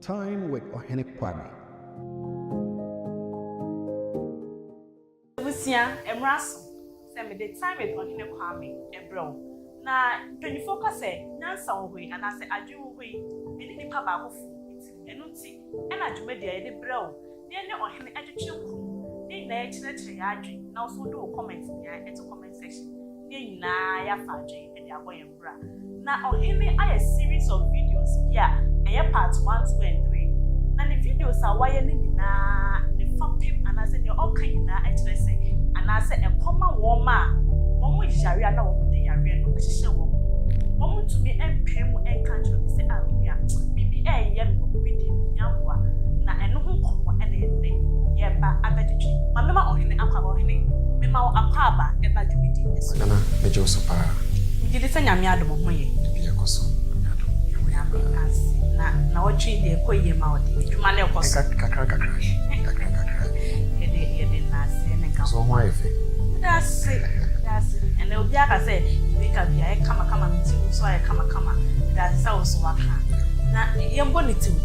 Time with Ohene Kwame. Busia emraso say me the time with Ohene Kwame ebro na 24 ka say nyansa wo hoi ana say adwe wo hoi eni nipa ba ko fu enu ti ena adwuma dia ye de bro ne ne Ohene adwetwe ku ne na ye kire ya adwe na so do comment ya eto comment section ne nyina ya fa adwe e de aboye mbra na Ohene aya series of videos ya eye part 1 2 and 3 na the videos are why ne nyina ne fapim ana say ne all kind na e kire say ana say e koma wo ma wo mo yare na wo de yare no hihye wo mo tumi empem enka kire bi say abia bibi e ye no bi di nyamwa na eno ho komo e na ene ye ba abeditwi mama Ohene akwa Ohene mema wo akwa aba e ba dwumidi eso Nana me Joseph ngidi se nyame adom ho ye bia koso na ochi de koye ma odi dwuma na ekoso kakra yede na se ne ka so ho efe that's and obi aka say make a bia e kama mti so aye kama that's how so waka na yembo ni tim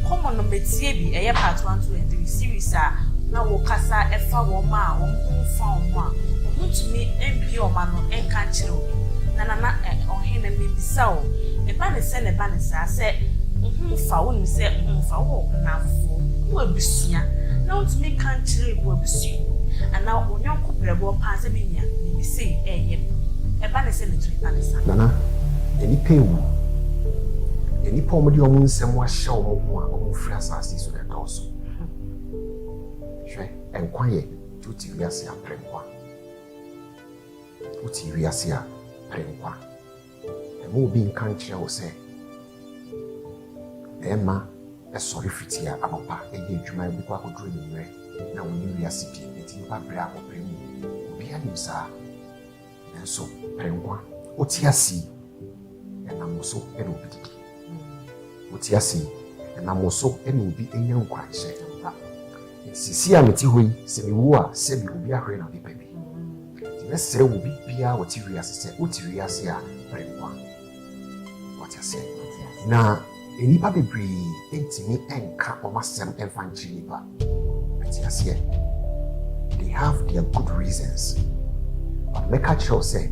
komo no metie bi eye part 1 2 and 3 series na wo kasa efa wo ma wo mfa wo a mutumi enbi o ma no enka kire obi na Ohene me bisa o e ba ne se ne ba ne sa se fa wo ni se fa wo na fo wo abusua na mutumi kan kire bo abusua ana onyonko brebo pa se menya ni bi se eye e ba ne se ne tiri pa ne sa Nana eni pewu eni pa omodi omu nsem wa hye omo a omo fri asase so de toso hwe enkwaye tuti wiase apremkwa uti wiase a apremkwa emo bi nkan kire wo se ema esori fitia anopa eye adwuma bi kwa kodro ni na woni wiase di eti ba bra akopremu obi animsa enso premkwa otiasi enamoso eno bididi otiasi enamoso eno bi enya nkwanhye sisi a meti hoyi se mewu a se bi obi ahwe na bi pebi ti mesere wo bi bia woti wiase se oti wiase a premkwa otiasi na enipa bebre entimi enka omasem enfanchi nipa otiasi they have their good reasons. But make a choice say,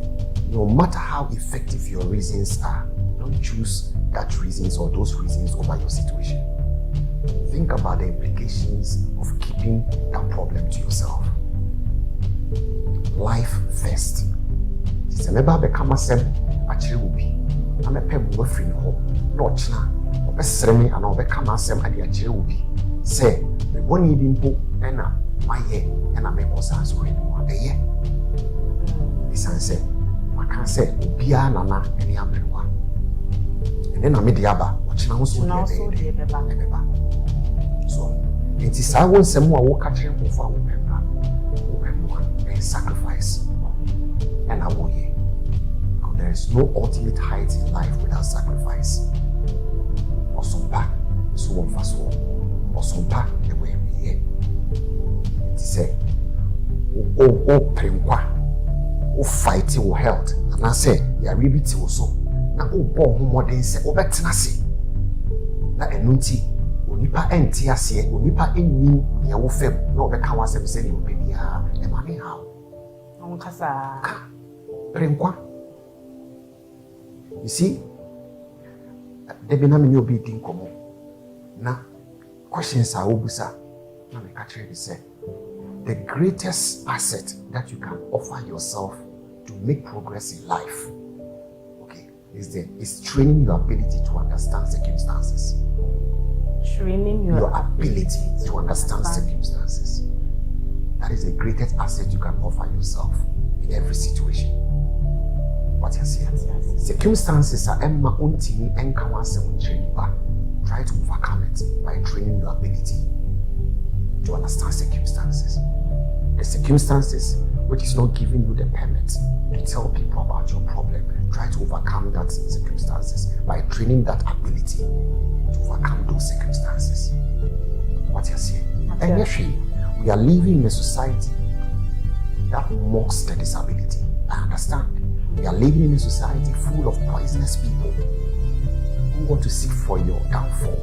no matter how effective your reasons are, don't choose that reasons or those reasons over your situation. Think about the implications of keeping that problem to yourself. Life first. It's never become a sem actually will be. I'm a peb free home. No chna. Obe seremi and obe kama sem adi actually will be. Say, we won't even put ena my year and I make us answer anymore. Yeah. Say, I can't say, Bia Nana, any America. And then I made the Abba, watching also the Beba. So, it is I want some more walk catching of our open and sacrifice. And I will ye. Because there is no ultimate height in life without sacrifice. Or some pack, so one for so, or some pack the way we hear. It is a premqua. O fighting will health and I say ya rebiti wo so na o bo homodin se o betena se na enunti onipa enti ase onipa enni ne wo fem na o beka wasem se ne obi bia e ma ne ha on kasa renkwa you see de be na me obi din komo na questions are obusa na me ka kire say the greatest asset that you can offer yourself to make progress in life, okay, is training your ability to understand circumstances. Training your ability to understand circumstances. That is the greatest asset you can offer yourself in every situation. What you see? Circumstances are emma untini enkawanse uncheniba. Try to overcome it by training your ability to understand circumstances. The circumstances which is not giving you the permit to tell people about your problem. Try to overcome that circumstances by training that ability to overcome those circumstances. What you're saying? And actually, we are living in a society that mocks the disability. I understand. We are living in a society full of poisonous people who want to seek for your downfall.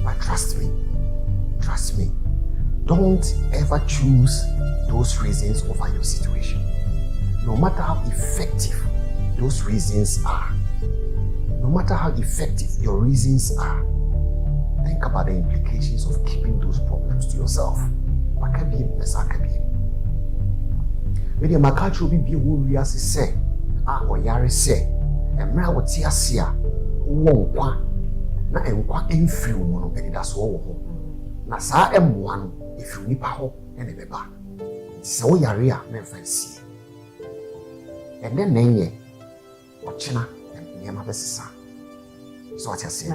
But trust me. Don't ever choose those reasons over your situation. No matter how effective those reasons are, no matter how effective your reasons are, think about the implications of keeping those problems to yourself. Maybe my culture will be who we are say, or Yari say, and Mra would see us here, won't want, not and quite in few one, and that's all. Nasa M1 if you nip a hope and a beba. So Yaria, men fancy. And then Nanye, or China, and Yamabessa. So what I say.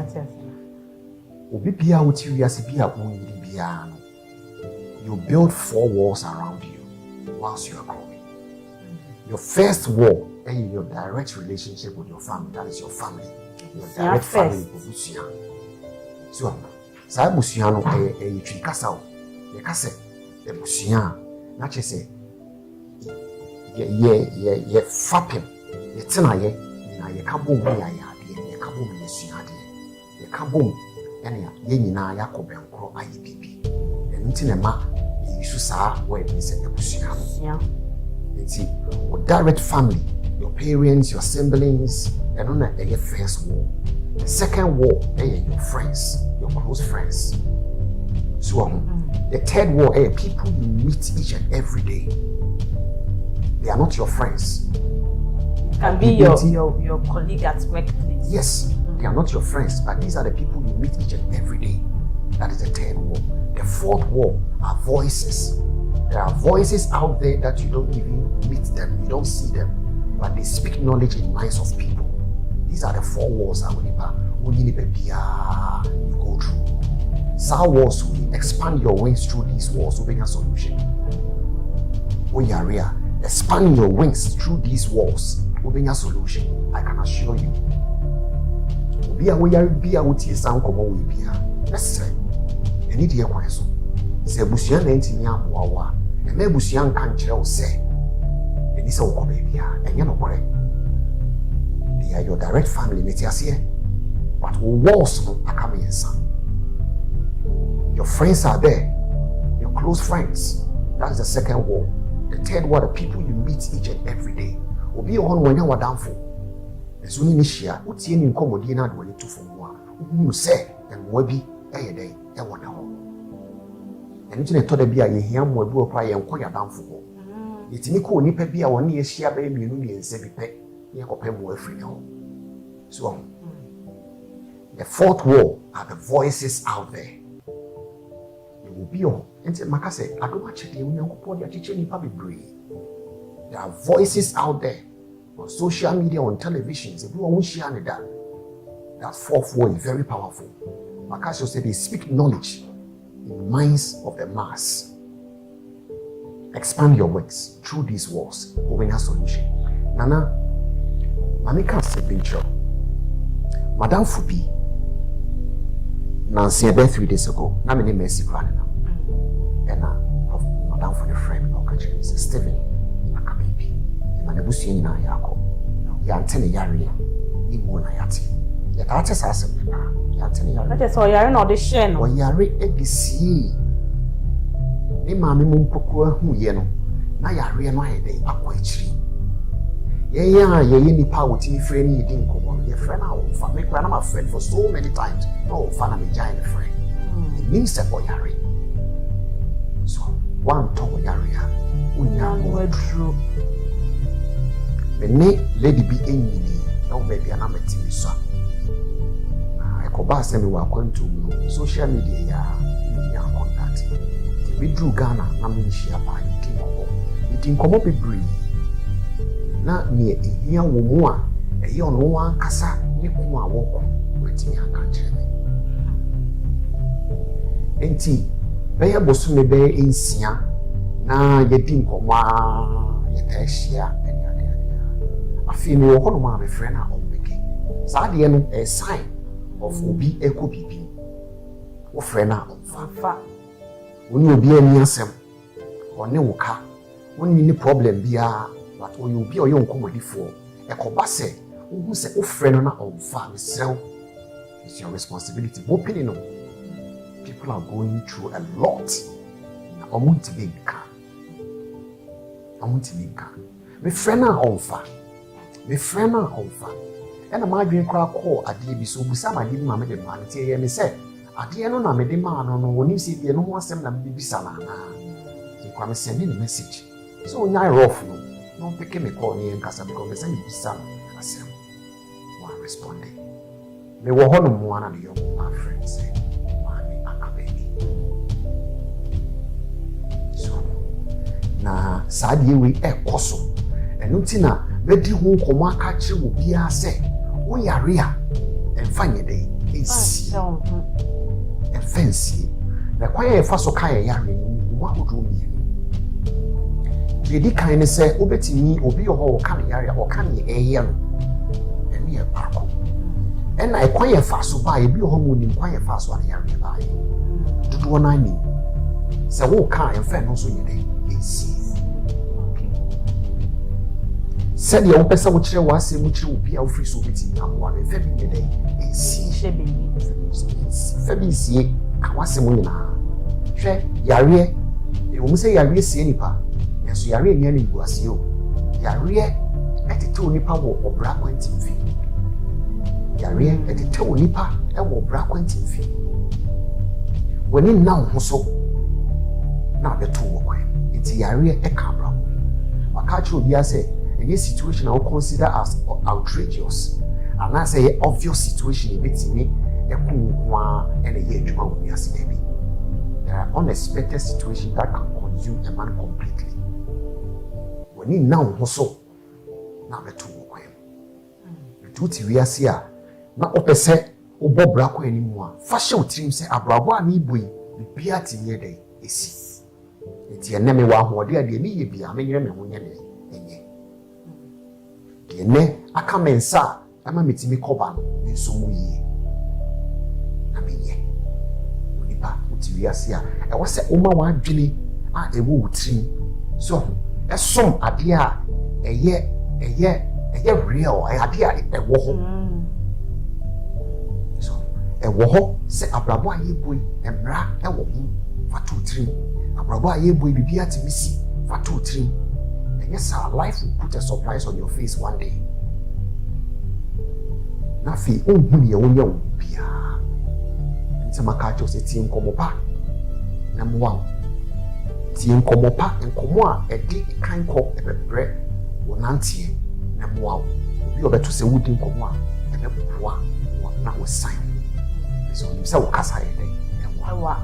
Ubipia with you as a beer wounded piano. You build 4 walls around you whilst you are growing. Your first wall and your direct relationship with your family, that is your family. Your direct family with so sa busua no twi kasa o ye kase busua na che se ye fapem ye tena ye na ye ka bom ya ade ye ka bom ye sua ade ye ka bom ene ye nyina ya kobenkro ayi bibi enti na ma ye isu sa wo e se busua no enti o direct family, your parents, your siblings, and on a first wall. The second wall your friends, your close friends. So the third wall people you meet each and every day. They are not your friends. It can be your colleague at workplace. Yes, they are not your friends, but these are the people you meet each and every day. That is the third wall. The fourth wall are voices. There are voices out there that you don't even meet them, you don't see them, but they speak knowledge in minds of people. These are the 4 walls that you go through. Some walls will expand your wings through these walls, open a solution. Expand your wings through these walls, open a solution. I can assure you. Let's say, I need your question. Say, Busian ain't in your wawa, and then Busian can't tell say, and it's all baby, and you're not correct. They are your direct family, but walls are coming in some. Your friends are there, your close friends. That's the second wall. The third wall, the people you meet each and every day. Obi on when you are downfall. As soon as you what's in Comodina, when you 2 for 1, you say, and Webby, a day, and 1 hour. And you told the beer, you hear more do cry and call your downfall. It's Nico Nipper beer or near Shia baby, and say, you pay more free now. So, the fourth wall are the voices out there. You will be on. And Makase, I don't watch it. You know, your teaching in public breed. There are voices out there on social media, on televisions. If you want to share that fourth wall is very powerful. Makase said they speak knowledge in minds of the mass. Expand your wings through these walls. Open a solution. Nana, Mamika said, Madame Fubi. Nancy about 3 days ago, na me Mercy Clan now. And Madame for the friend of Mr. Stephen Akababy. And the bush in Yako. Yantene Yari, Imona Yati. Yet I just asked him, Yantene Yari. That is all you're not the shen. Or Yari Edisi. The mammy Mumpoko, who yeno. Na Yari and my day, Aquachi. Ye power to friend, you didn't come on your friend. I'll make my friend for so many times. No, family giant friend. It means that boy Yari. So, one tall Yaria, we now know true. The name Lady be in no baby, and I'm a TV son. I could pass them who are going to social media. Contact. We drew Ghana, I'm in Shiapa, eating come up a breed. Na near here woman, a young one cassa, Nikuma walk, waiting your country. Enti, Baya Bosume Bay in Sia, na ye didn't come ye Tashia, and your a female one, my friend, are on making. Sadian a sign of Obi Eco Bibi, or friend on Fafa. When you be a near some, or no car, when you need problem be but when you be a young comedy for a cobase, who say, oh, friend, on farm, so it's your responsibility. Open, you know, people are going through a lot. I want to be calm. My friend are on farm. And a migraine crowd call at the so Busama didn't mamma the man, say, and said, at the end of the man, on when you see the no one send them be sana. So Kwame sending a message. So now rough, no picking me call me and Casa because I be sana. I said, one responding. They were one of the young my friends say, Mommy, I'm a baby. So now, sadly, we a coso. And Nutina, Betty who come on catch you will be a say, we are real and find a day. It's and fancy. The quiet fast or kaya yarn, what would you mean? Lady kindness say, Obeti me, Obi or whole canny area or canny a young and near Parko. And I quiet fast so buy a be home in quiet fast one area by. To do one I mean. So, walk car and fan also your day. It's said the old person which was a which will be our free so witty and one a very day. A sea shabby. Fabi see, Kawasimuna. Share Yarie, you won't say Yarie see nipa, and so Yarie nearly was you. Yarie at the two nipa or black quentin fee. Yarie at the two nipa and black quentin fee. When in now, so now the two were it's Yarie a cabra. My catch will be as a situation I will consider as outrageous. And I say obvious situation in me, a kumwa and a year juma will be as baby. There are unexpected situations that can consume a man completely. When he now also, now the two will come. The two TVS here, not opposite or Bob Bracco anymore. Fashion team say Abraham me boy, the Piati near day is. It's your name, what dear, the need be a million and 1 year. Ne aka mensa ama metimi koba nso mu yi na menye onipa utiwi ase a e wo se oma wa adwene a ewo wutrim so esom ade a eye real ade a ewo ho so ewo ho se abrabo a yeboi emra ewo ho fatu trim abrabo a yeboi bibia timisi fatu trim. Yes, our life will put a surprise on your face one day. Nafi, unhunya pia. Nsema kacho se ti nkomopa. Na mwa. Ti nkomopa, nkomo a edi kan ko ebebre wonantie na mwa. Obi obeto se wudi nkomo a ebeboa na wo sign. So you say wo kasa yede. Ewa.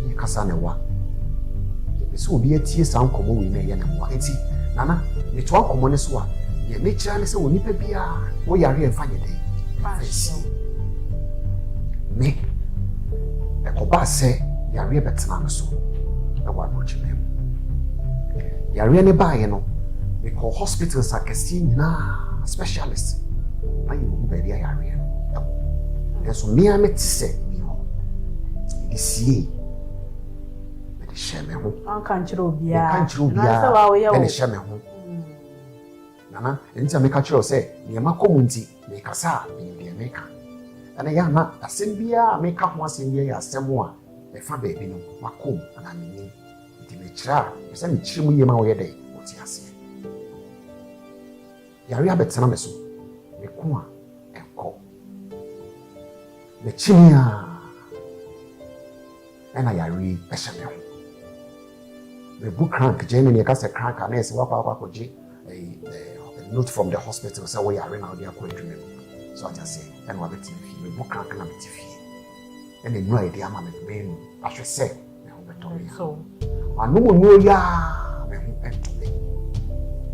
Yi kasa na wa. So obi atie san nkomo we na ye na mwa. Enti Nana, the two commonest one. The nature is a Winipia, we are here fine day. Me, a coba say, Yaria Betanso, a one watch him. Yaria Bayano, we call hospitals like a senior specialist. I know where the area. And so me, I met to say, you see. I can't be a shame. Nana, and it's a make say, near my community, make a sa, be a maker. And I am not a Simbia, make up once in year as someone, a fat baby, no, Macum, and I mean, it may try, you send me chimney my way day, what you say. Yaria Betanameso, the Kuma, and call the Chimia, and I read a shame. The book crank, Jenny, you cast a crank, and I say, a note from the hospital, so we are in our dear country. So I just say, and what it's the book crank and I'm and then no idea, I'm a man, I should say, so I know ya,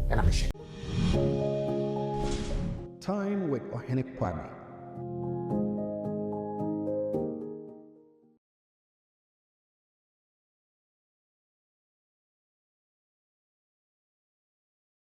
and I'm ashamed. Time with Ohene Kwame.